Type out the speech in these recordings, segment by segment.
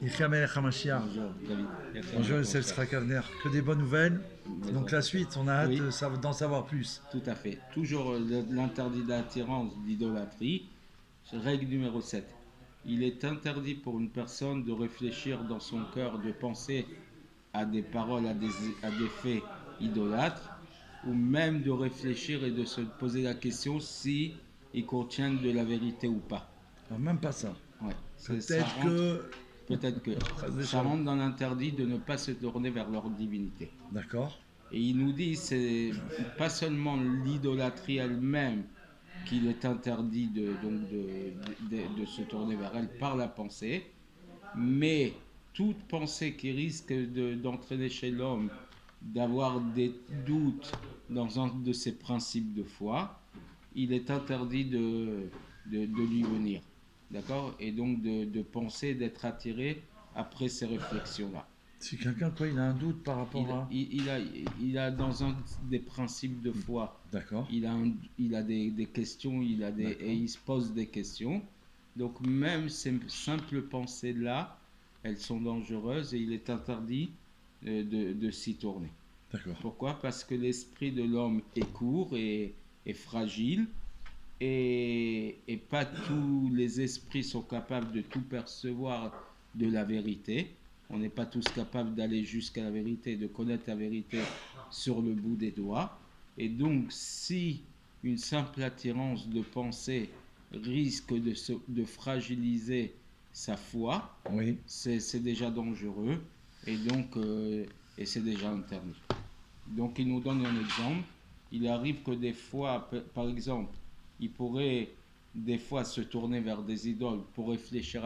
Yechia Melech HaMashiach. Bonjour David. Bonjour Youssef Sraka-Avner. Que des bonnes nouvelles. Donc la suite, on a hâte Oui. d'en savoir plus. Tout à fait. Toujours l'interdit d'attirance d'idolâtrie. Règle numéro 7. Il est interdit pour une personne de réfléchir dans son cœur, de penser à des paroles, à des faits idolâtres, ou même de réfléchir et de se poser la question si ils contiennent de la vérité ou pas. Alors, même pas ça. Ouais. Peut-être que Ça rentre dans l'interdit de ne pas se tourner vers leur divinité. D'accord. Et il nous dit, c'est pas seulement l'idolâtrie elle-même qu'il est interdit de se tourner vers elle par la pensée, mais toute pensée qui risque d'entraîner chez l'homme d'avoir des doutes dans un de ses principes de foi, il est interdit de lui venir. D'accord? Et donc de penser, d'être attiré après ces réflexions-là. Si quelqu'un, il a un doute par rapport à... Il a dans un des principes de foi, D'accord. il a des questions, et il se pose des questions. Donc même ces simples pensées-là, elles sont dangereuses et il est interdit de s'y tourner. D'accord. Pourquoi? Parce que l'esprit de l'homme est court et fragile. Et pas tous les esprits sont capables de tout percevoir de la vérité. On n'est pas tous capables d'aller jusqu'à la vérité, de connaître la vérité sur le bout des doigts. Et donc, si une simple attirance de pensée risque de fragiliser sa foi, oui, c'est déjà dangereux et donc et c'est déjà interdit. Donc, il nous donne un exemple. Il arrive que des fois, par exemple, il pourrait des fois se tourner vers des idoles pour réfléchir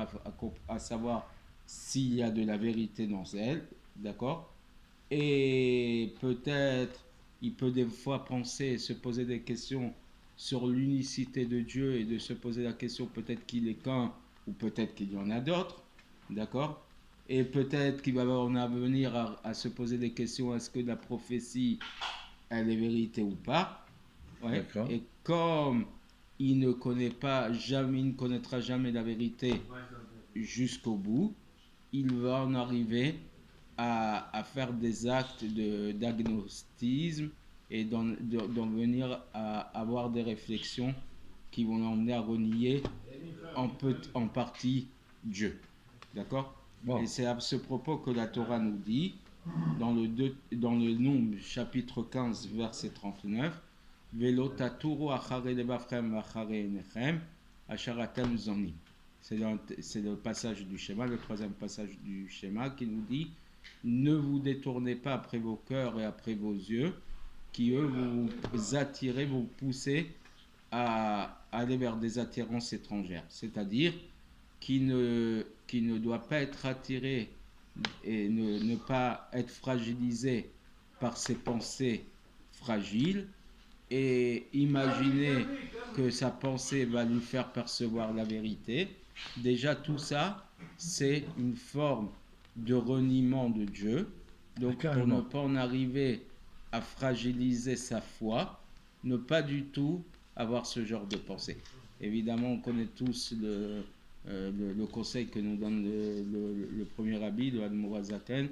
à savoir s'il y a de la vérité dans elles, d'accord? Et peut-être, il peut des fois penser, se poser des questions sur l'unicité de Dieu et de se poser la question peut-être qu'il est qu'un ou peut-être qu'il y en a d'autres, d'accord? Et peut-être qu'il va en venir à se poser des questions, est-ce que la prophétie, elle est vérité ou pas? Ouais. Et comme il ne connaîtra jamais la vérité jusqu'au bout, il va en arriver à faire des actes d'agnostisme et d'en venir à avoir des réflexions qui vont l'emmener à renier en partie Dieu. D'accord? Wow. Et c'est à ce propos que la Torah nous dit, dans le Nombre, chapitre 15, verset 39, Velo taturu achare levavchem v'achare einechem, asher atem zonim. C'est le passage du schéma, le troisième passage du schéma qui nous dit ne vous détournez pas après vos cœurs et après vos yeux, qui eux vous attirez, vous poussez à aller vers des attirances étrangères. C'est-à-dire qui ne doit pas être attiré et ne pas être fragilisé par ses pensées fragiles et imaginer que sa pensée va lui faire percevoir la vérité. Déjà tout ça, c'est une forme de reniement de Dieu. Donc pour ne pas en arriver à fragiliser sa foi, ne pas du tout avoir ce genre de pensée. Évidemment, on connaît tous le conseil que nous donne le premier rabbi, le Admor HaZaken,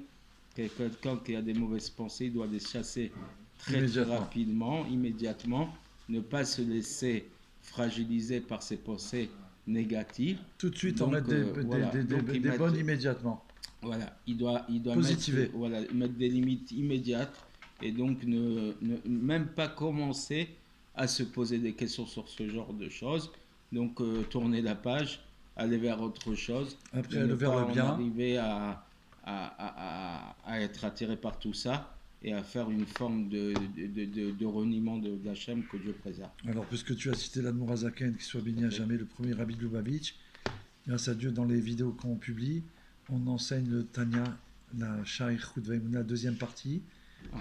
que quelqu'un qui a des mauvaises pensées, il doit les chasser très rapidement, immédiatement, ne pas se laisser fragiliser par ses pensées négatives. Tout de suite, on met des bonnes immédiatement. Voilà, il doit mettre des limites immédiates et donc même pas commencer à se poser des questions sur ce genre de choses. Donc tourner la page, aller vers autre chose. Après, aller vers le bien. Arriver à être attiré par tout ça et à faire une forme de reniement de l'Hachem que Dieu préserve. Alors, puisque tu as cité l'Admor HaZaken, qui soit béni à jamais, le premier rabbi de Lubavitch, grâce à Dieu, dans les vidéos qu'on publie, on enseigne le Tanya, la Shaïch Hudvaïmouna, la deuxième partie,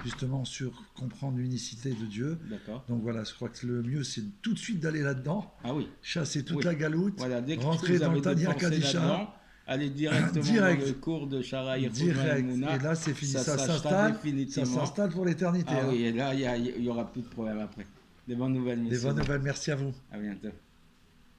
justement sur comprendre l'unicité de Dieu. D'accord. Donc voilà, je crois que le mieux, c'est tout de suite d'aller là-dedans, chasser toute la galoute, voilà, rentrer dans le Tanya Kadisha. Aller directement dans le cours de Shara direct. Et là, c'est fini. Ça s'installe pour l'éternité. Ah oui, et là, il n'y aura plus de problème après. Des bonnes nouvelles, messieurs. Des bonnes nouvelles. Merci à vous. À bientôt.